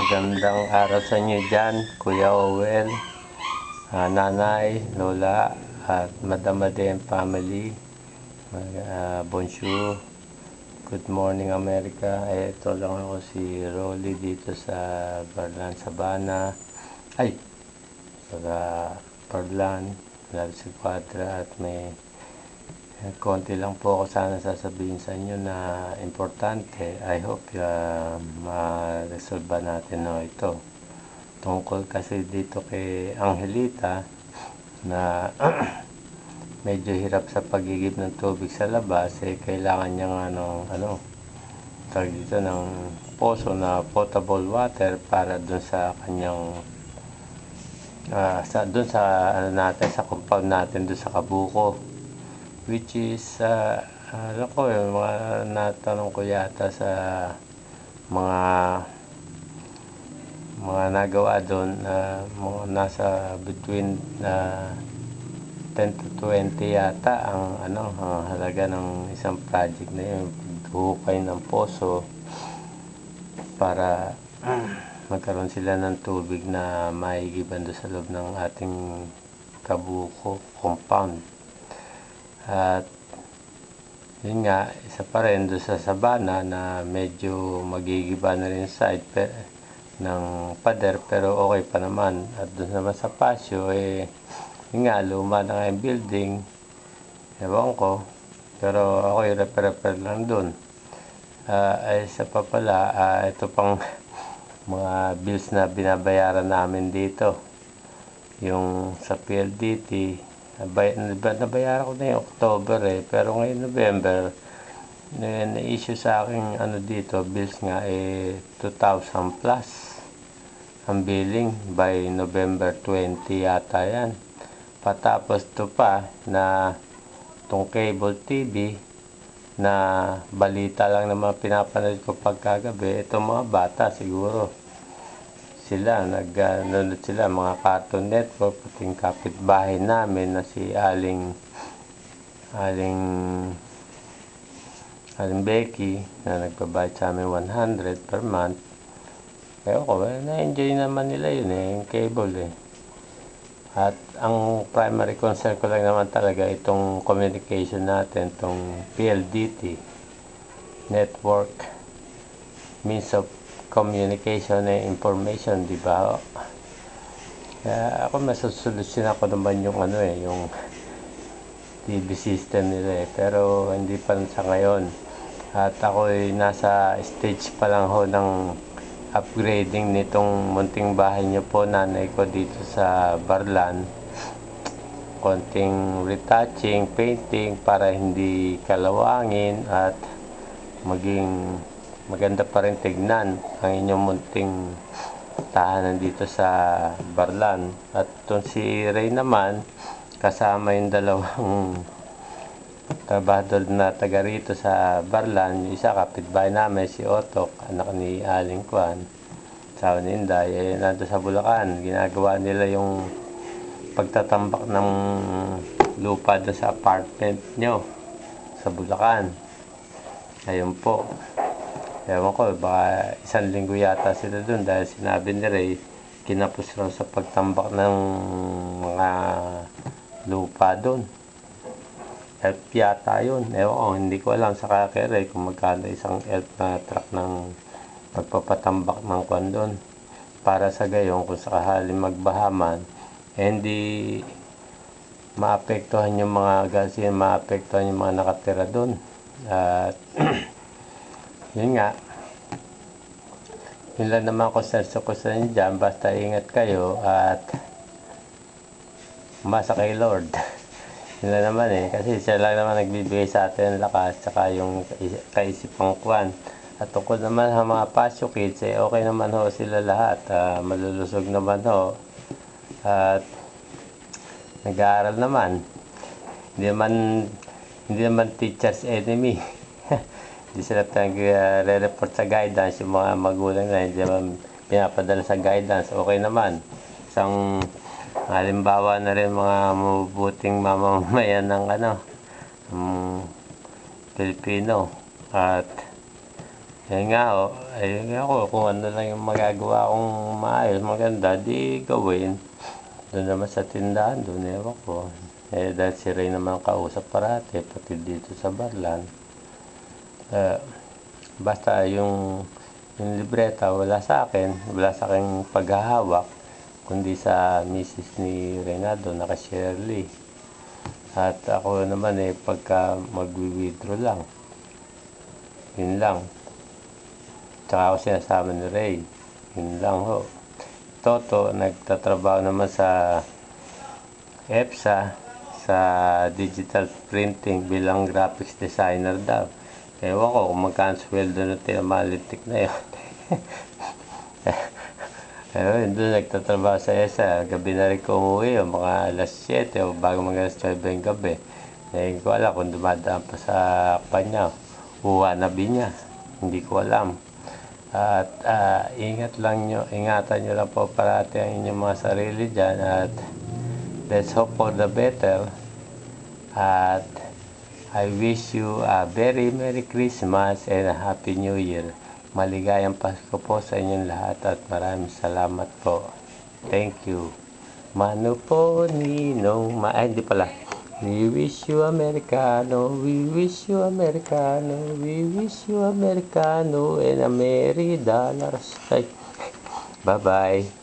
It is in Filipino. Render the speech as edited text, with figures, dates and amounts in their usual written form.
Magandang araw sa inyo dyan, Kuya Owel, Nanay, Lola, at Madam Ade and family. Bonjour, good morning America. Ito lang ako si Rolly dito sa Barlan, Sabana. Sa Barlan, sa Quadra, at may konti lang po ako sana sasabihin sa inyo na importante. I hope ma-resolve natin ito. Tungkol kasi dito kay Angelita na medyo hirap sa pagigib ng tubig sa labas, kailangan niya tawag dito ng poso na potable water para dun sa kanyang sa compound natin dun sa Kabuko, which is alam ko yung mga natanong ko yata sa mga nagawa doon, mga nasa between 10 to 20 yata ang halaga ng isang project na yun, hukay ng poso para magkaroon sila ng tubig na maigiban doon sa loob ng ating Kabuko compound. At yun nga, isa pa rin doon sa Sabana na medyo magigiba na rin side ng pader, pero okay pa naman. At doon naman sa Pasyo, yun nga, luma na nga yung building, ewan ko, pero ako yung repair lang doon. Isa pa pala, ito pang mga bills na binabayaran namin dito, yung sa PLDT. Nabayaran ko na yung October pero ngayon November na-issue sa akin dito bills nga 2,000 plus ang billing by November 20 yata yan. Patapos to pa na tong cable TV na balita lang naman pinapanood ko pagkagabi. Itong mga bata siguro sila nanonood sila mga Cartoon Network, pating kapitbahay namin na si Aling Becky na nagbabayad sa amin 100 per month. Kaya ako, na-enjoy naman nila yun yung cable At ang primary concern ko lang naman talaga itong communication natin, itong PLDT network, means of communication and information, di ba? Kaya ako masusolusyon ako naman yung yung TV system nila pero hindi pa sa ngayon. At ako nasa stage pa lang ho ng upgrading nitong munting bahay niyo po, nanay ko, dito sa Barlan. Konting retouching, painting para hindi kalawangin at maging maganda pa rin tignan ang inyong munting tahanan dito sa Barlan. At itong si Ray naman, kasama yung dalawang trabahador na taga rito sa Barlan. Yung isa kapitbahay namin, si Otok, anak ni Aling Kwan, sawa ni Inday, nandun sa Bulacan. Ginagawa nila yung pagtatambak ng lupa doon sa apartment nyo sa Bulacan. Ayun po, ewan ko, baka isang linggo yata sila dun dahil sinabi ni Ray kinapos raw sa pagtambak ng mga lupa dun. Elf yata yun, ewan ko, hindi ko alam sa kay Ray kung magkano isang elf na truck ng pagpapatambak ng kwan dun, para sa gayon kung sakaling magbahaman hindi maapektuhan yung mga gasin, maapektuhan yung mga nakatira dun. At yun nga, yun lang naman konsenso ko sa inyo dyan. Basta ingat kayo at umasa kay Lord. Yun lang naman kasi siya lang naman nagbibigay sa atin ng lakas tsaka yung kaisipang kwan. At tungkol naman sa mga Pasyo kids, okay naman ho sila lahat, malulusog naman ho at nag-aaral naman. Hindi naman teacher's enemy. Hindi sila re-report sa guidance, yung mga magulang na hindi naman pinapadala sa guidance, okay naman. Isang halimbawa na rin mga mabubuting mamamayan ng Pilipino. At Ayun nga ho, ayun nga ako kung ano lang yung magagawa kong maayos, maganda, di gawin. Doon naman sa tindahan, doon ewan ko. Dahil si Ray naman kausap parati, pati dito sa Barlan. Eh, basta yung libreta wala sa akin, wala sa aking paghahawak, kundi sa misis ni Reynaldo, naka Shirley. At ako naman pagka magwi-withdraw lang, yun lang. Tsaka ako sinasama ni Ray, yun lang ho. Toto, nagtatrabaho naman sa EPSA, sa digital printing bilang graphics designer daw. Ewan ko kung magkano sweldo na tinamalitik na yun. Ayun, doon nagtatrabaho sa ESA. Gabi na rin ko umuwi, mga alas 7 o bago mag alas 9 yung gabi. Ngayon ko alam kung dumadaan pa sa kanya, uwanabi niya. Hindi ko alam. At ingatan nyo lang po parati ang inyong mga sarili dyan. At let's hope for the better. At I wish you a very Merry Christmas and a Happy New Year. Maligayang Pasko po sa inyong lahat at maraming salamat po. Thank you. Mano po ninong hindi pala. We wish you Americano, we wish you Americano, we wish you Americano and a Merry Dollars. Bye-bye.